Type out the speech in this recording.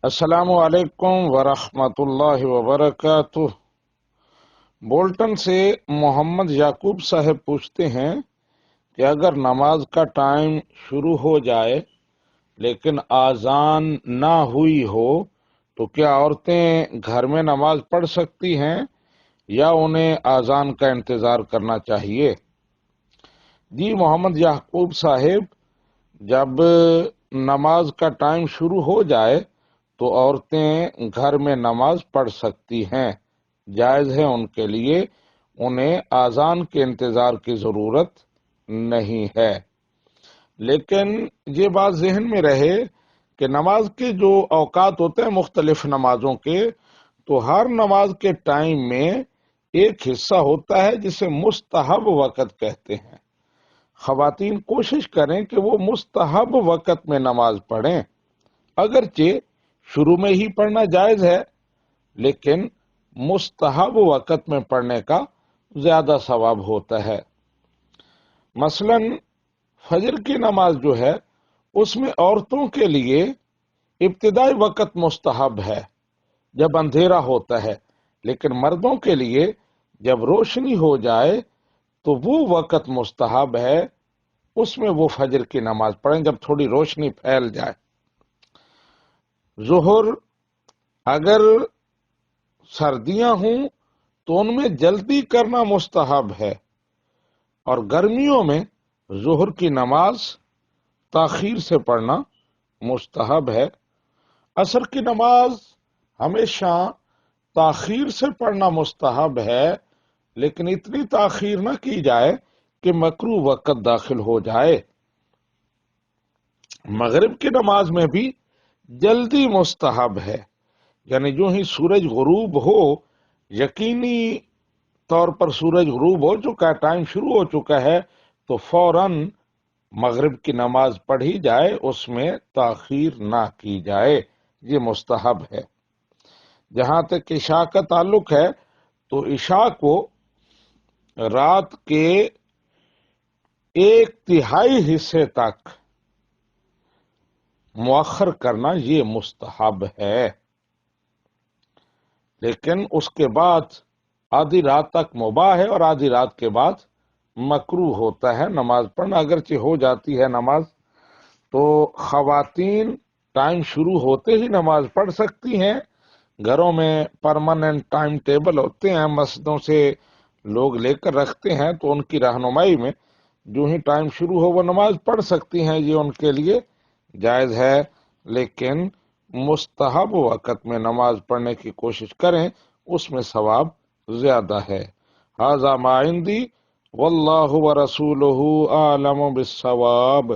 السلام علیکم ورحمۃ اللہ وبرکاتہ۔ بولٹن سے محمد یعقوب صاحب پوچھتے ہیں کہ اگر نماز کا ٹائم شروع ہو جائے لیکن آذان نہ ہوئی ہو تو کیا عورتیں گھر میں نماز پڑھ سکتی ہیں یا انہیں آذان کا انتظار کرنا چاہیے؟ جی محمد یعقوب صاحب، جب نماز کا ٹائم شروع ہو جائے تو عورتیں گھر میں نماز پڑھ سکتی ہیں، جائز ہے ان کے لیے، انہیں آذان کے انتظار کی ضرورت نہیں ہے۔ لیکن یہ بات ذہن میں رہے کہ نماز کے جو اوقات ہوتے ہیں مختلف نمازوں کے، تو ہر نماز کے ٹائم میں ایک حصہ ہوتا ہے جسے مستحب وقت کہتے ہیں۔ خواتین کوشش کریں کہ وہ مستحب وقت میں نماز پڑھیں، اگرچہ شروع میں ہی پڑھنا جائز ہے لیکن مستحب وقت میں پڑھنے کا زیادہ ثواب ہوتا ہے۔ مثلا فجر کی نماز جو ہے اس میں عورتوں کے لیے ابتدائی وقت مستحب ہے جب اندھیرا ہوتا ہے، لیکن مردوں کے لیے جب روشنی ہو جائے تو وہ وقت مستحب ہے، اس میں وہ فجر کی نماز پڑھیں جب تھوڑی روشنی پھیل جائے۔ ظہر اگر سردیاں ہوں تو ان میں جلدی کرنا مستحب ہے، اور گرمیوں میں ظہر کی نماز تاخیر سے پڑھنا مستحب ہے۔ عصر کی نماز ہمیشہ تاخیر سے پڑھنا مستحب ہے، لیکن اتنی تاخیر نہ کی جائے کہ مکروہ وقت داخل ہو جائے۔ مغرب کی نماز میں بھی جلدی مستحب ہے، یعنی جو ہی سورج غروب ہو، یقینی طور پر سورج غروب ہو چکا ہے، ٹائم شروع ہو چکا ہے، تو فوراً مغرب کی نماز پڑھی جائے، اس میں تاخیر نہ کی جائے، یہ مستحب ہے۔ جہاں تک عشاء کا تعلق ہے تو عشاء کو رات کے 1/3 حصے تک مؤخر کرنا یہ مستحب ہے، لیکن اس کے بعد آدھی رات تک مباح ہے اور آدھی رات کے بعد مکروہ ہوتا ہے نماز پڑھنا۔ اگرچہ ہو جاتی ہے نماز تو خواتین ٹائم شروع ہوتے ہی نماز پڑھ سکتی ہیں۔ گھروں میں پرماننٹ ٹائم ٹیبل ہوتے ہیں، مسجدوں سے لوگ لے کر رکھتے ہیں، تو ان کی رہنمائی میں جو ہی ٹائم شروع ہو وہ نماز پڑھ سکتی ہیں، یہ ان کے لیے جائز ہے، لیکن مستحب وقت میں نماز پڑھنے کی کوشش کریں، اس میں ثواب زیادہ ہے۔ ھذا ما عندی واللہ ورسولہ اعلم بالصواب۔